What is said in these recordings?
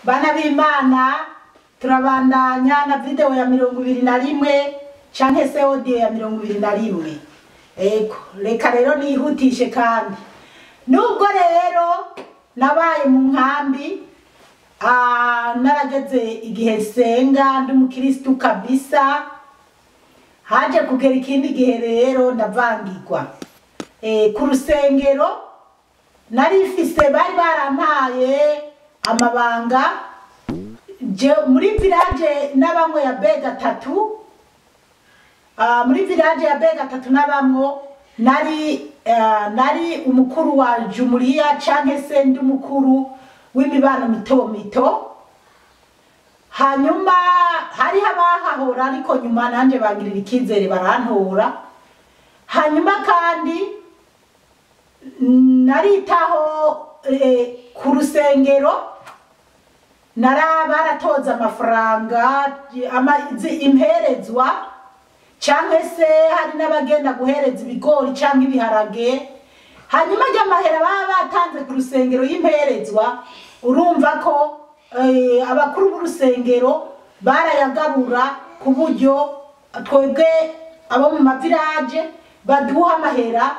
Bana b'Imana turabandanya na video ya 21 canke se audio ya 21. Ego reka rero nihutishe kandi nubwo rero nabaye mu nkambi narageze igihe senga ndi umukristo kabisa, haje kugera ikindi gihe rero ndavangirwa ku rusengero narifise bari barampaye amabanga muri village nabamwe ya B3 muri village ya B3 nabamwo nari umukuru wa jumuria canke se ndi umukuru w'imibano mito mito. Hanyuma hari abahahora ariko nyuma nanje bangirira ikizere barantora. Hanyuma kandi naritaho ku rusengero baratoza amafaranga imperezwa canke se hari n'abagenda guhereza ibigori canke ibiharage. Hanyuma ry'amahera baba batanze ku rusengero y'imperezwa, urumva ko abakuru b'urusengero barayagabura ku buryo twebwe abo mu mavirage baduha amahera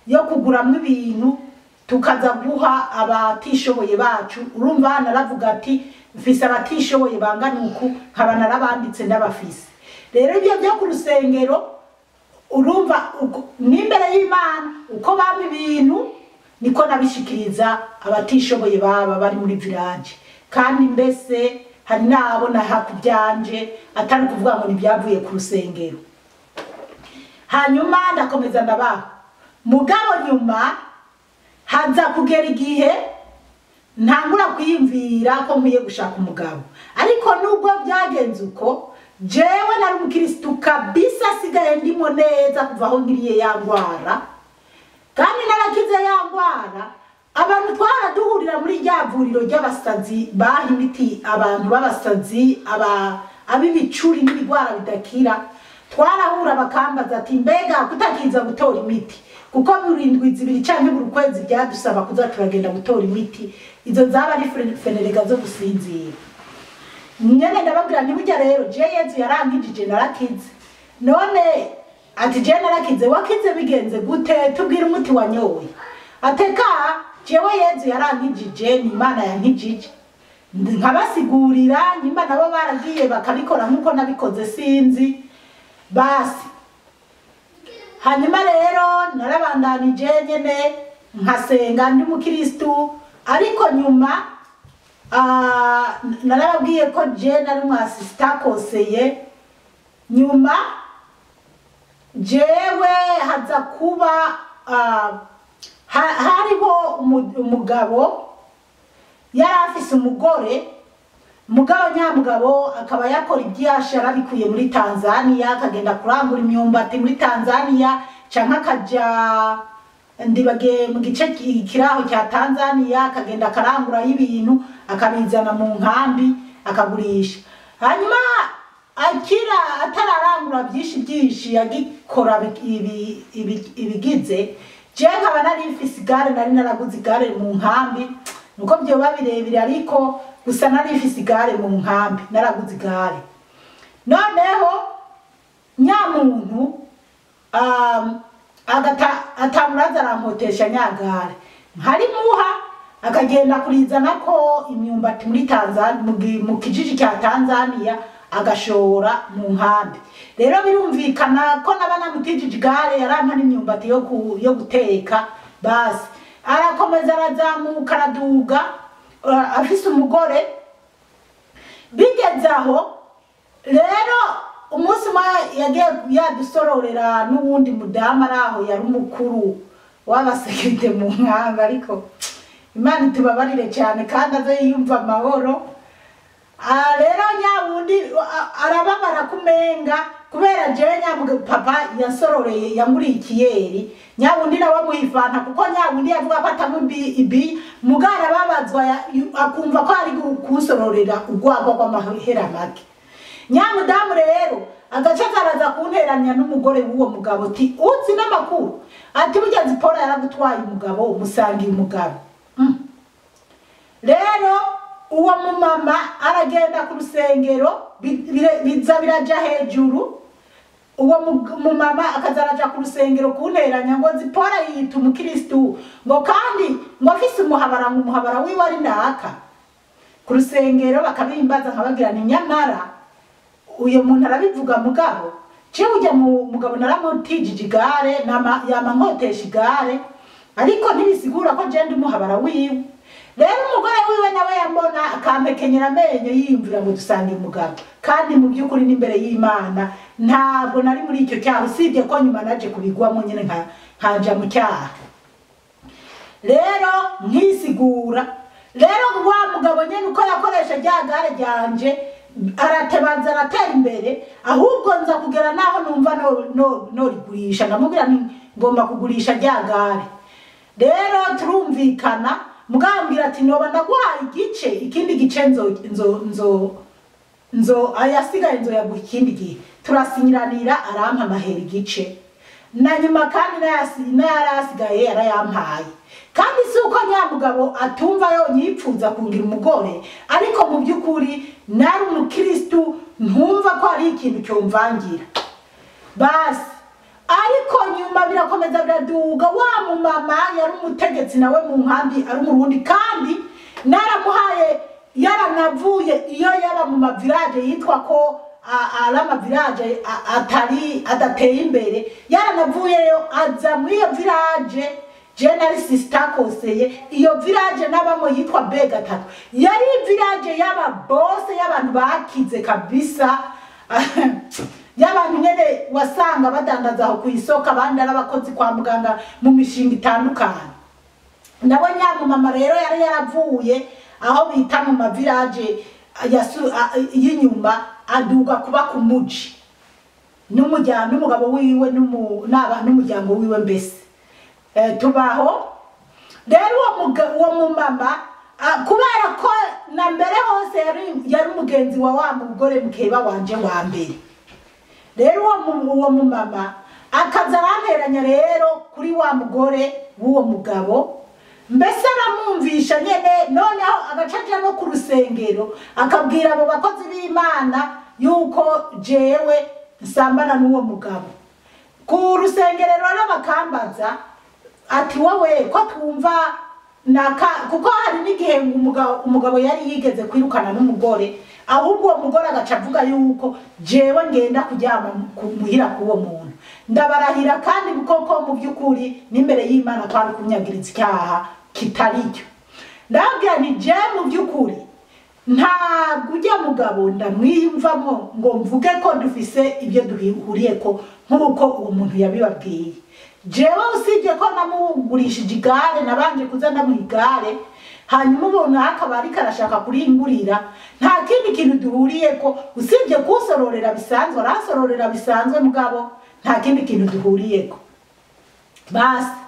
yo kuguramwo ibintu tukaza guha abatishoboye bacu. Urumva naravuga ati mfise abatishoboye bangana uku nkaba narabanditse ndabafise. Rero ibyo byo ku rusengero urumva n'imbere y'Imana uko baba ibintu niko nabishikiriza abatishoboye baba bari muri village. Kandi mbese hari nabo nahakubyanje atari kuvuga ngo nibyavuye ku rusengero. Hanyuma ndakomeza ndabaho mugabo nyuma haza kugera igihe ntangura kwiyumvira ko nkwiye gushaka umugabo, ariko nubwo byagenze uko jewe nari umukristo kabisa sigaye ndimo neza kuva aho ngiriye yangwara. Kandi narakize yangwara abantu twaraduhurira muri ryavuriro ry'abasazi baha imiti abantu b'abasazi ab'ibicuri n'ibigwara bidakira. Twarahura bakambaza ati mbega kutakiza gutora imiti kuko burindwi zibiri canke buri kwezi byadusaba kuza turagenda gutora imiti, izo zaba ari fenerega zo gusinzira. Nyene ndababwira nti burya rero je Yezu yarangijije narakize. None ati je narakize wakize bigenze gute? Tubwira umuti wanyoye. Ateka jewe Yezu yarangijije ni Imana yankijije. Nkabasigurira nyimba nabo baragiye bakabikora nkuko nabikoze sinzi basi. Hanyuma rero narabandanije nyene nkasenga ndi umukristo, ariko nyuma narababwiye ko je nari mu assistant conseiller. Nyuma jewe haza kuba hariho umugabo yari afise umugore, mugabo nyamugabo akaba yakora ibyashara bikuye muri Tanzania, akagenda kurangura imyumbati muri Tanzania canke akaja ndibage mu gice kiraho cya Tanzania akagenda karangura ibintu akabizana mu nkambi akagurisha. Hanyuma akira atararangura byinshi yagikora ibigize je nkaba nari mfise igare, nari naraguze igare mu nkambi nuko byo babirebire, ariko gusa nari mfise igare mu nkambi naraguze igare. Noneho nyamuntu atamuraza arankotesha nyagare nkari muha akagenda kurizana ko imyumbati muri Tanzania mu kijiji cya Tanzania agashora mu nkambi. Rero birumvikana ko nabana mutijije igare yarampa n'imyumbati yo guteka. Basi arakomeza arazamuka araduga afise umugore. Bigeze aho rero umunsi yagiye yadusororera n'uwundi mudamu araho yari umukuru w'abasekirite mu nkanga, ariko Imana itubabarire cyane kandi aze yumva amahoro. Rero nyawundi arababara kumenga kubera jewe papa yasororeye yamuriye ikiyeri. Nyawundi nawe muhifana kuko nyawundi yavuga ko atamubi mugara babazwa akumva ko ari kusororera ugwagwa kw'amahera make. Nyamudamu rero agace karaza kunteranya n'umugore w'uwo mugabo ati uzi n'amakuru ati burya Zipora yaragutwaye umugabo umusangiye umugabo. Rero uwo mumama aragenda ku rusengero biza biraja hejuru uwo mumama akazaraja ku rusengero kunteranya ngo Zipora yita umukristu ngo kandi ngo afise umuhabara wiwe ari naka ku rusengero bakabimbaza nkabagira ni nyamara uyo muntu arabivuga mugabo cyo ujya mugabo naramutijije igare yama nkotesha igare ariko ntibisigura ko je ndi umuhabara wiwe. Rero umugore wiwe nawe yambona akampekenyera amenyo yiyumvira ngo dusange umugabo kandi mu by'ukuri n'imbere y'Imana ntabwo nari muri icyo cyaha usibye ko nyuma naje kubigwamo nyine nkanja mu cyaha. Rero nkisigura rero wa mugabo nyene uko yakoresha ryagare ryanje aratebanza aratera imbere ahubwo nza kugera naho numva no rigurisha ndamubwira ni ngomba kugurisha ryagare. Rero turumvikana mugambira ati noba ndaguhaye igice ikindi gice nzo ayasigaye nzo yaguha ikindi gihe turasinyiranira arampa amahera igice na nyuma kandi nayarasigaye arayampaye. Kandi si uko nyamugabo atumva yipfuza kungira umugore ariko mu by'ukuri nari umukristu ntumva ko ari ikintu cyomvangira basi. Ariko nyuma birakomeza biraduga wa mumama yari umutegetsi nawe mu nkambi ari umurundi kandi naramuhaye yaranavuye iyo yaba mu mavirage yitwa ko alama village adateye imbere yaranavuyeyo aza muri iyo village General sister koseye iyo village nabamo yitwa B3 yari village yaba boss y'abantu bakize kabisa y'abantu nyene wasanga badandaza aho kwisoka abandi arabakozi kwa muganga mu mishinga itandukanye. Nabo nyamumama rero yari yaravuye aho bita mu village y'inyuma aduga kuba ku muji n'umujyana n'umugabo wiwe n'umuryango wiwe mbese tubaho. Rero uwo mumama kubera ko na mbere hose yari umugenzi wa mugore mukeba wanje wa mbere. Rero uwo mumama akaza aranteranya rero kuri wa mugore w'uwo mugabo mbese aramwumvisha nyene noneho agacaja no ku rusengero akabwira abo bakozi b'Imana yuko jewe nsambana n'uwo mugabo ku rusengero rero bakambaza ati wowe ko twumva kuko hari n'igihe umugabo yari yigeze kwirukana n'umugore ahubwo uwo mugore agaca avuga yuko jewe ngenda kujyama kumuhira kuwo muntu ndabarahira kandi koko mu by'ukuri n'imbere y'Imana twari kunyagiriza icyaha kitaricyo. Ndabwira ni je mu by'ukuri ntabwo ujya mugabo ndamwiyumvamo ngo mvuge ko dufise ibyo duhuriye ko nk'uko uwo muntu yabibabwiye. Jewe usibye ko namugurishije igare nabanje kuza ndamuhigare hanyuma ubona akaba ari karashaka kuringurira nta kindi kintu duhuriye ko usibye kusororera bisanzwe arasororera bisanzwe mugabo nta kindi kintu duhuriye ko basi.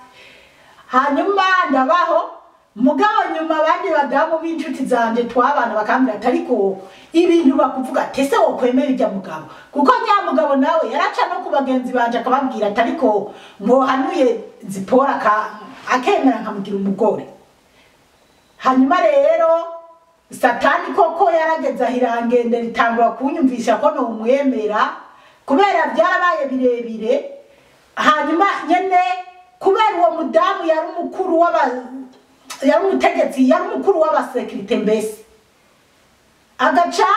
Hanyuma ndabaho mugabo nyuma abandi badamu b'inshuti zanje twabana bakambira atariko ibintu bakuvuga tese wo kwemera ijya mugabo kuko nya mugabo nawe yaraca no kubagenzi banje akababwira atariko ngo hanuye Zipora akemera nkamugira umugore. Hanyuma rero Satani koko yarageza hirangende ritangura kunyumvisha ko no umwemera kubera byarabaye birebire. Hanyuma nyene kubera uwo mudamu yari umukuru yari umutegetsi yari umukuru w'abasekirite mbese agaca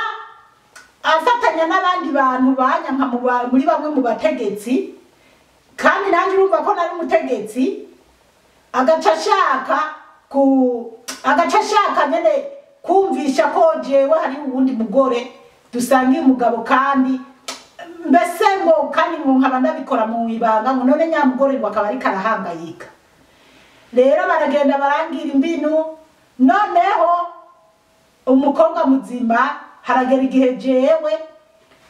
afatanya n'abandi bantu banyanka muri bamwe mu bategetsi kandi nanjye urumva ko nari umutegetsi agaca ashaka nyene kumvisha ko jewe hari uwundi mugore dusangiye umugabo kandi mbese ngo kandi nkaba ndabikora mu ibanga ngo none nyamugore bakaba ari karahangayika. Rero baragenda barangira imbinu noneho umukobwa muzima haragera igihe jewe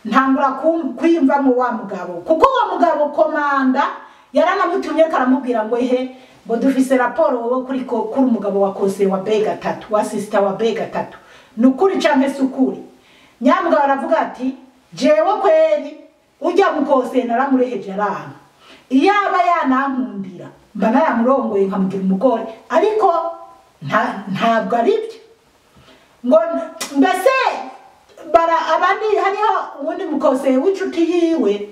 ntangura kwiyumva mu wa mugabo kuko uwo mugabo komanda yaranamutumye karamubwira ngo ngo dufise raporo wowe kuri umugabo wa kose wa B3 wa sister wa B3 nukuri canke sukuri. Nyamugabo aravuga ati jewe kweri ujya mukose naramureheje aranga iyaba yanankundira mba naramurongoye nkamugira umugore ariko ntabwo aribyo. ngo mbese abandi hariho uwundi mukoseye w'inshuti yiwe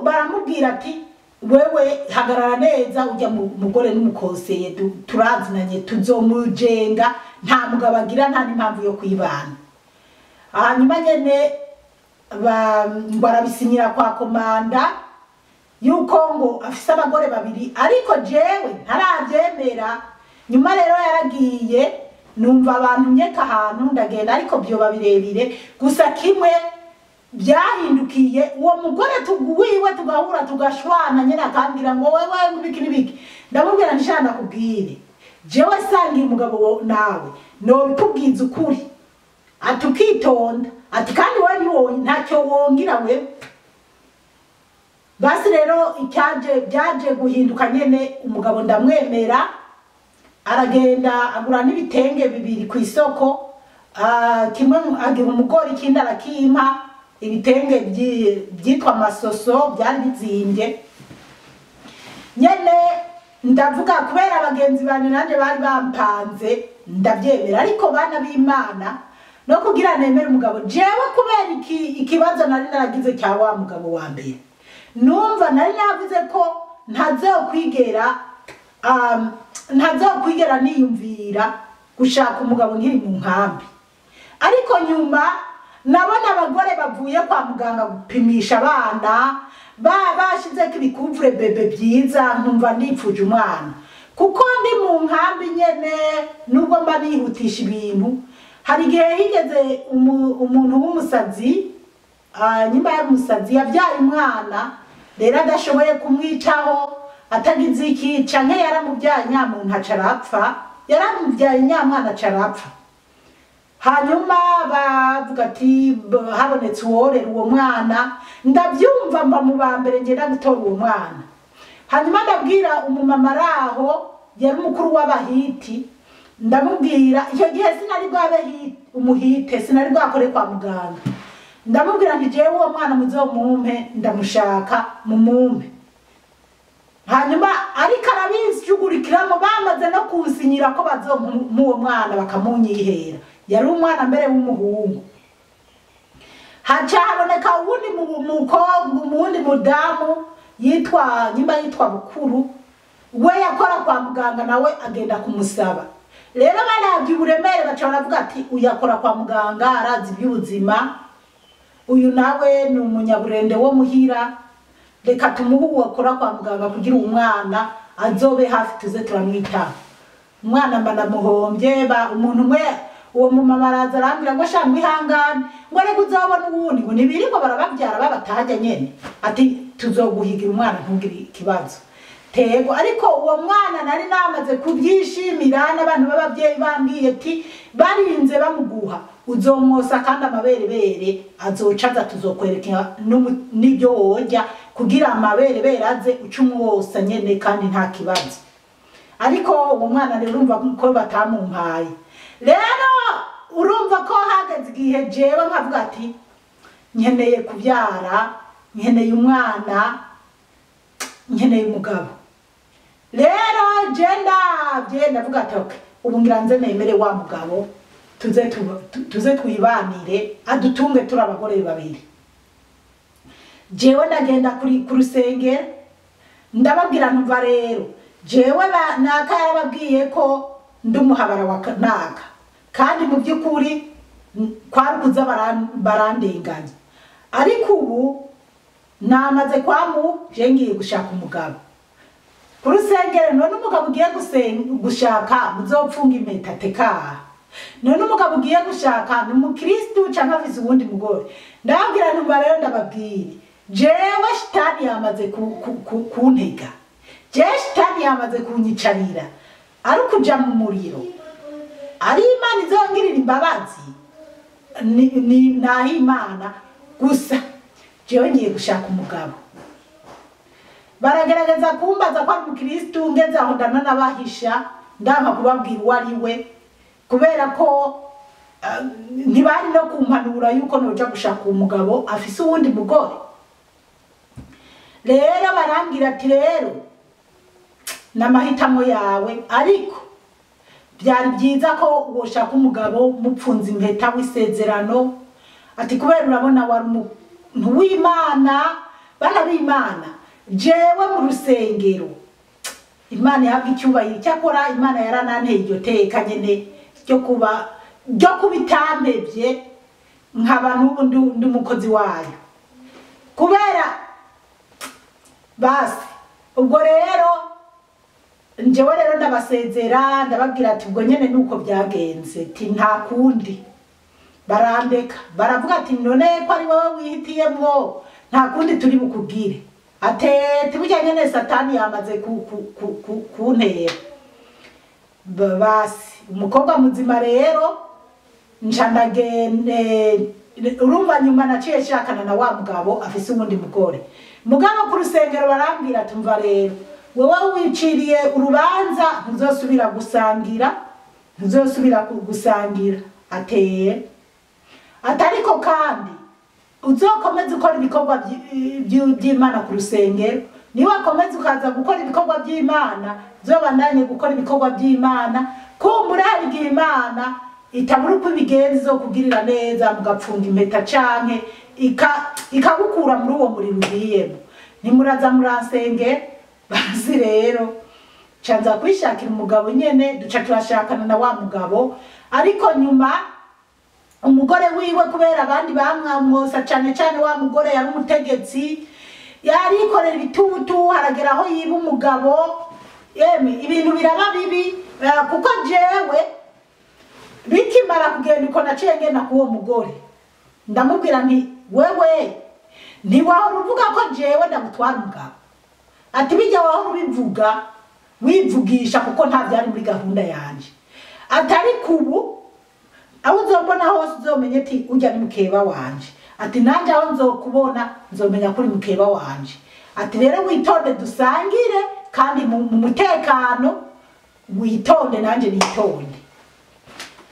baramubwira ati wewe hagarara neza ujya mugore n'umukoseye turazinanye tuzomujenga nta mugabo agira nta n'impamvu yo kwibana. Hanyuma nyene barabisinyira kwa komanda yuko ngo afise abagore babiri ariko jewe ntarabyemera. Nyuma rero yaragiye numva abantu nyeka ahantu ndagenda ariko byo babirebire gusa kimwe byahindukiye uwo mugore tuguwiwe tugahura tugashwana nyene akambira ngo wewe ngubiki nibiki ndamubwira nshana kubwire jewe sangiye umugabo nawe no bikubwiza ukuri atukitonda ati kandi wewe ntacyo wongira we. Basi rero byaje guhinduka nyene umugabo ndamwemera aragenda agura n'ibitenge bibiri ku isoko kimwe agira umugore ikindi arakimpa ibitenge byitwa masoso byari bizimbye nyene ndavuga kubera abagenzi bane nanje bari bampanze ndabyemera ariko bana b'Imana no kugira nemera umugabo jewe kubera ikibazo nari naragize cya wa mugabo wa mbere numva nari navuze ko ntazokwigera niyumvira gushaka umugabo nkiri mu nkambi. Ariko nyuma nabona abagore bavuye kwa muganga gupimisha abana bashizeko ibikuvure bebe byiza nkumva nipfuje umwana kuko ndi mu nkambi nyene nubwo mba nihutisha ibintu. Hari igihe higeze umuntu w'umusazi nyimba y'umusazi yabyaye umwana rero adashoboye kumwitaho atagize iki canke yaramubyaye nyamuntu acarapfa yaramubyaye nyamwana acarapfa. Hanyuma bavuga ati habonetse uworera uwo mwana ndabyumva mba mu bambere ngenda gutora uwo mwana. Hanyuma ndabwira umumama araho yari umukuru w'abahiti ndamubwira icyo gihe sinari bwabe umuhite sinari bwakore kwa muganga ndamubwira nti jewe uwo mwana muzomumpe ndamushaka mumumpe. Hanyuma ariko arabishyugurikiramo bamaze no kunsinyira ko bazompa uwo mwana bakamunyihera yari umwana mbere w'umuhungu. Haca haboneka uwundi umundi mudamu yitwa Bukuru we yakora kwa muganga nawe agenda kumusaba. Rero banabye uburemere baca baravuga ati uyakora kwa muganga arazi iby'ubuzima uyu nawe ni umunyaburende wo muhira reka tumuhe uwakora kwa muganga kugira umwana azobe hafi tuze turamwitaho. Umwana mba ndamuhombye umuntu umwe uwo mumama araza arambwira ngo sha mwihangane ngo reka uzabona uwundi ngo nibiri ngo barababyara babatajya nyene ati tuzoguhigira umwana ntugire ikibazo tego. Ariko uwo mwana nari namaze kubyishimira n'abantu b'ababyeyi bambwiye ati barinze bamuguha uzomwosa kandi amaberebere azocaza tuzokwereka n'ibyo wojya kugira amaberebere aze ucumwosa nyene kandi nta kibazo. Ariko uwo mwana rero urumva ko batamumpaye. Rero urumva ko hageze igihe jewe nkavuga ati nkeneye kubyara nkeneye umwana nkeneye umugabo. Rero je ndavuga ati okay ubu ngira nze nemere wa mugabo tuze twibanire adutunge turi abagore babiri. Jewe ndagenda ku rusengero ndababwira ntumva rero jewe naka yarababwiye ko ndumuhabara wa naka kandi mu by'ukuri kwari kuza barandenganya. Ariko ubu namaze je ngiye gushaka umugabo ku rusengero none umugabo ugiye gushaka muzopfunga impeta teka none umugabo ugiye gushaka ni umukristo cyangwa afise ubundi mugore. Ndababwira ntumva rero ndababwire jewe shitani yamaze kuntega jewe shitani yamaze kunyicarira ari kuja mu muriro ari Imana izongirira imbabazi naho Imana gusa jewe ngiye gushaka umugabo. Baragerageza kumbaza ko ari umukristo ngeze aho ndanabahisha ndanka kubabwira uwo ari we kubera ko ntibari no kumpanura yuko noja gushaka umugabo afise uwundi mugore. Rero barambwira ati rero n'amahitamo yawe ariko byari byiza ko woshaka umugabo mupfunza impeta w'isezerano ati kubera urabona wari umuntu w'Imana bana b'Imana jewe mu rusengero Imana yahabwa icyubahiro cyakora Imana yarananteye iryo teka nyene ryo kubitambevye nk'abantu ndi umukozi wayo kubera basi ubwo rero njewe rero ndabasezera ndababwira ati ubwo nyene nuko byagenze ti nta kundi barandeka baravuga ati none ko ari wowe wihitiyemwo nta kundi turi bukubwire ate burya nyene satani yamaze kuntera basi umukobwa muzima rero ncandagene urumva nyuma naciye shakana na wa mugabo afise ubundi mugabo ku rusengero barambwira ati mva rero wewe wiciriye urubanza ntuzosubira gusangira ateye atariko kandi uzokomeza ukora ibikorwa by'Imana ku rusengero niba komeza ukaza gukora ibikorwa by'Imana zobandanye gukora ibikorwa by'Imana kumbura hari Imana itabura uko ibigenzi zo kugirira neza mugapfunga impeta canke ikagukura muri uwo muri rugiyemo nimuraza muransenge basi rero canza kwishakira umugabo nyene duca turashakana na wa mugabo ariko nyuma umugore wiwe kubera abandi bamwamwosa cane wa mugore yari umutegetsi yari ikorera ibitutu haragera aho yiba umugabo yeme ibintu biraba bibi kuko jewe bikimara kugenda uko naciye ngena kuwo mugore ndamubwira nti wewe ntiwahora uvuga ko jewe ndagutwara umugabo ati bijya wahora ubivuga wivugisha kuko nta byari muri gahunda yanje atari kubu aho uzombona hose uzomenye ati ujya ni mukeba wanje ati nanje aho nzokubona nzomenya kuri mukeba wanje ati rero witonde dusangire kandi mu mutekano witonde nanje nitonde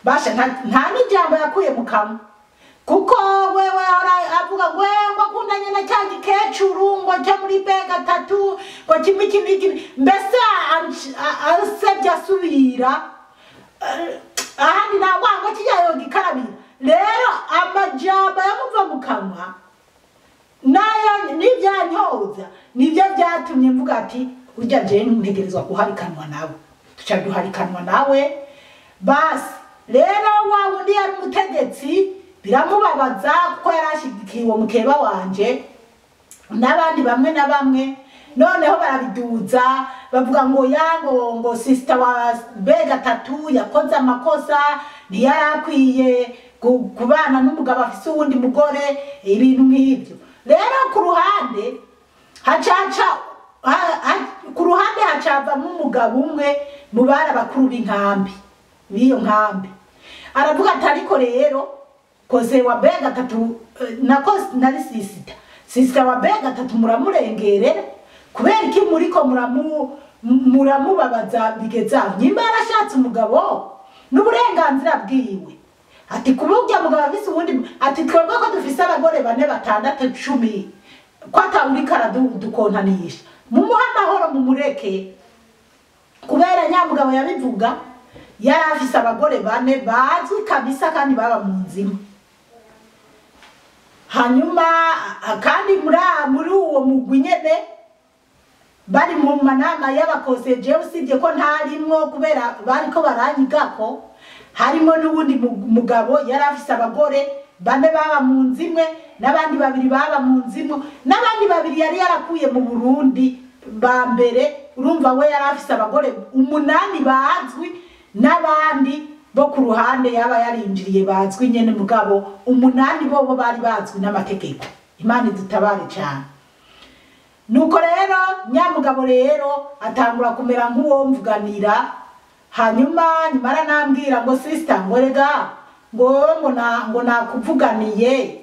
basha nta n'ijambo yakuye mu kanwa kuko wewe avuga ngo kundanye na cyangi kecuru ngo cyo muri B3 ngo kimiki mbese asebya subira ahandi nagwango kijayo gikarabira rero amajambo yamuva mu kanwa nayo nibyanyoza nibyo byatumye mvuga ati ujya je ntegerezwa kuharikanwa nawe tuca duharikanwa nawe basi rero wa wundi yari umutegetsi biramubabaza kuko yarashigikiye uwo mukeba wanje n'abandi bamwe na bamwe noneho barabiduza bavuga ngo ngo sister wa B3 yakoze amakosa ntiyarakwiye kubana n'umugabo afise uwundi mugore ibintu nk'ibyo rero ku ruhande hacava umugabo umwe mu bari bakuru b'inkambi biyo nkambi aravuga ati ariko rero koze wa B3 nako nari sister wa B3 muramurengere kubera iki muriko muramubabaza bigeza nyimba yarashatse umugabo n'uburenganzira bwiwe ati kubujya mugabo afise ubundi ati twebwe ko dufise abagore 4 6 10 ko atawuri karadukontanisha mu muhanda horo mu mureke kubera nyamugabo yabivuga yari afise abagore 4 bazwi kabisa kandi baba mu nzima hanyuma kandi muri uwo mugwi nyene bari mu manama y'abakoseje usibye ko ntarimwo kubera bariko baranyigako harimo n'ubundi mugabo yari afise abagore 4 baba mu nzimwe n'abandi 2 baba mu nzimo n'abandi 2 yari yarakuye mu Burundi ba mbere urumva we yari afise abagore 8 bazwi n'abandi bo ku ruhande yaba yarinjiriye bazwi nyene mugabo 8 bobo bari bazwi n'amategeko Imana idutabare cyane nuko rero nyamugabo rero atangura kumera nk'uwo mvuganira hanyuma nyimara nambwira ngo sister ngo rega ngo nakuvuganiye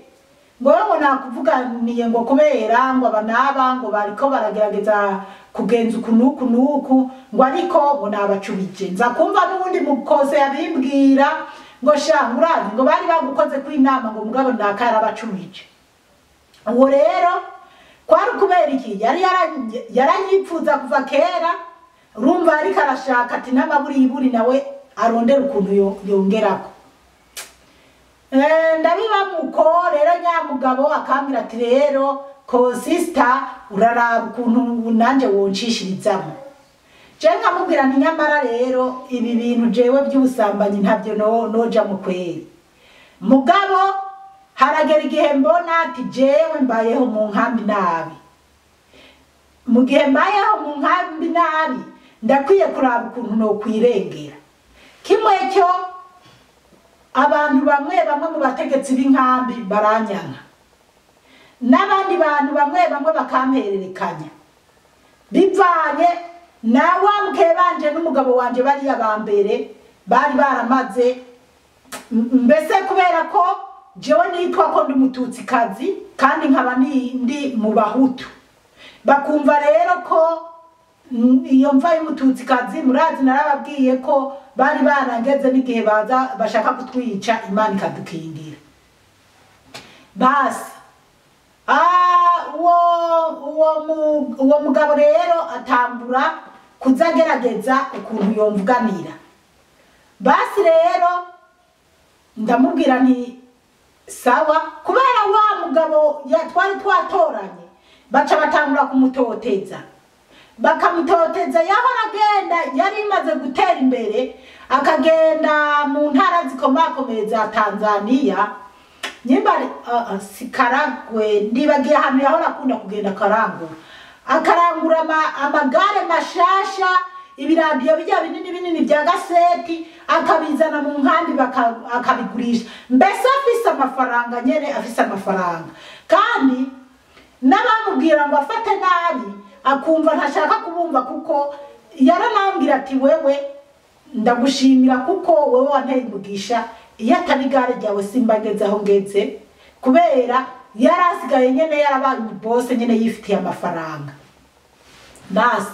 ngo kubera ngo abanaba ngo bariko baragerageza kugenza ukunuku ngo ariko ngo nabacubije nza kumva n'ubundi mukoze yabimbwira ngo shangurazi ngo bari bagukoze ku inama ngo mugabo nakara bacubije uwo rero kwari kubera iki yari yaranyipfuza kuva kera urumva ariko arashaka ati n'amaburi nawe arondera ukuntu yongerako. Ndabiba muko rero nyamugabo akambira ati rero ko sister uraraba ukuntu nanje woncishirizamo. Je nkamubwira nti nyamara rero ibi bintu jewe by'ubusambanyi ntabyo noja mu kweri. Mugabo haragera igihe mbona ati jewe mbayeho mu nkambi nabi. Mu gihe mbayeho mu nkambi nabi ndakwiye kuraba ukuntu no kwirengera. Kimwe cyo abantu bamwe mu bategetsi b'inkambi baranyanka. N'abandi bantu bamwe bakampererekanya. Bivanye na wa mukebanje n'umugabo wanje bari abambere bari baramaze mbese kubera ko jewe nitwa ko ndi umututsikazi kandi nkaba ndi mu bahutu. Bakumva rero ko iyo mva y'umututsikazi murazi narababwiye ko bari barangeze n'igihe baza bashaka kutwica Imana ikadukingira. Basi uwo mugabo rero atambura kuzagerageza ukuntu yomvuganira. Basi rero ndamubwira nti sawa, kubera wa mugabo twari twatoranye baca batangura kumutoteza. Bakamutoteza yahora agenda yari imaze gutera imbere akagenda mu ntara zikomakomeye za Tanzania. Nyimbari Sikaragwe ndibagiye ahantu yahora akunda kugenda akarangura amagare mashasha, ibiradiyo bijya binini bya gaseti akabizana mu nkambi akabigurisha. Mbese afise amafaranga nyene afise amafaranga, kandi n'abamubwira ngo afate nabi akumva ntashaka kubumva kuko yaranambwira ati wewe ndagushimira kuko wewe wanteye umugisha, iyo atari igare ryawe simbageze aho ngeze, kubera yarasigaye nyene yarabaye boss nyene yifitiye amafaranga. Basi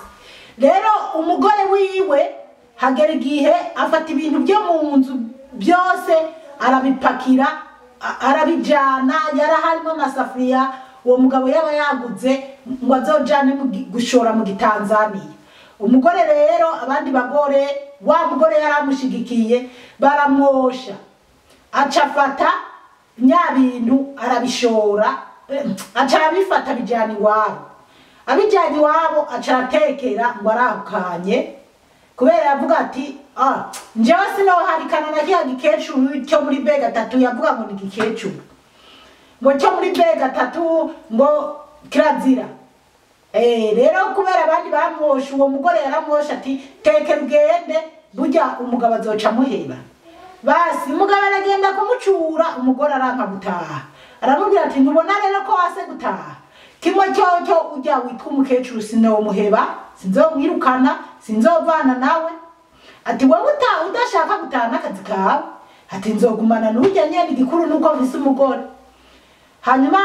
rero umugore wiwe hagera igihe afata ibintu byo mu nzu byose arabipakira arabijana, yaraharimo amasafuriya uwo mugabo yaba yaguze ngo azojane gushora mu Gitanzania. Umugore rero abandi bagore wa mugore yaramushigikiye baramwosha, acafata nyabintu arabishora, acarabifata bijana iwabo. Abijanye iwabo acaratekera ngo arahukanye, kubera yavuga ati njewe sinoharikana na kiya gikecuru cyo muri B3 yavuga ngo ni gikecuru ngo cyo muri B3 ngo kirazira. Rero kubera abandi bamwosha uwo mugore yaramwosha ati tekera ugende burya umugabo azoca muheba. Basi umugabo aragenda kumucura, umugore aranka gutaha. Aramubwira ati ntubona rero ko wase gutaha, kimwe cyo ujya witwa umukecuru sinomuheba, sinzomwirukana, sinzovana nawe. Ati wowe udashaka gutaha n'akazi kawe, ati nzogumana n'ujya nyene igikuru nuko mvise umugore. Hanyuma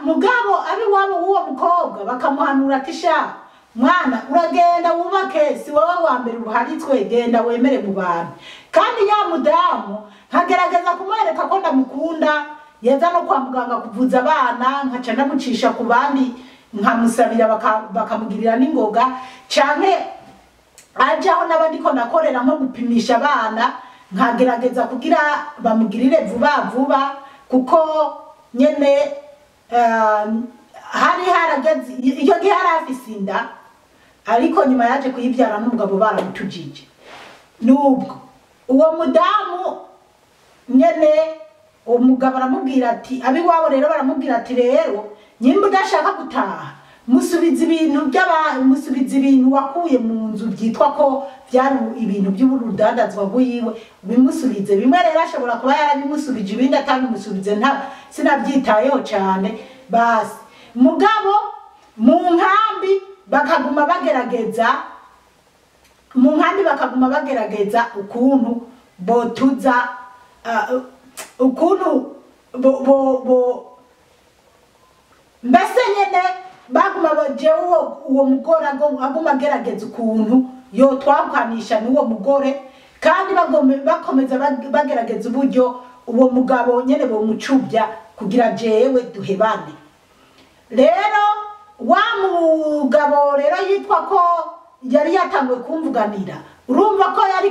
mugabo abi wabo uwo mukobwa bakamuhanura ati sha mwana uragenda wubake, si wowe wa mbere uharitswe, genda wemere mu bantu. Kandi ya mudamu nkagerageza kumwereka ko ndamukunda, yaza no kwa muganga kuvuza abana, nkaca ndamucisha ku bandi nkamusabira bakamugirira n'ingoga, canke ajaho n'abandi ko nakorera nko gupimisha abana, nkagerageza kugira bamugirire vuba kuko nyene hari harageze iyo gihe harafise inda, ariko nyuma yaje kuyibyara n'umugabo baramutujije. Nubwo uwo mudamu nyene umugabo aramubwira ati abi wabo rero baramubwira ati rero nyimba udashaka gutaha musubiza ibintu wakuye mu nzu byitwa ko byari ibintu by'urudandazwa bwiwe, bimusubize. Bimwe rero ashobora kuba yarabimusubije, ibindi atabimusubize sinabyitayeho cyane. Basi mugabo mu nkambi bakaguma bagerageza ukuntu botuza ukuntu mbese nyene baguma baje uwo mugore aguma agerageza ukuntu yotwakwanisha n'uwo mugore, kandi bakomeza bagerageza uburyo uwo mugabo nyene bomucubya kugira jewe duhebane. Rero wa mugabo rero yitwa ko yari yatanguye kumvuganira, urumva ko yari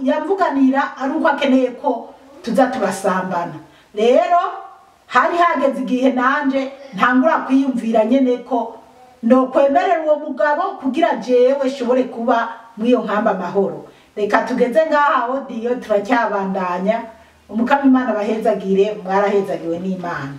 yamvuganira ari uko akeneye ko tuza turasambana. Rero hari hageze igihe nanje ntangura kwiyumvira nyene ko no kwemerera uwo mugabo kugira jewe shobore kuba mwiyo nkamba amahoro. Reka tugeze ngaha audio turacyabandanya. Umukama Imana bahezagire, mwarahezagiwe n'Imana.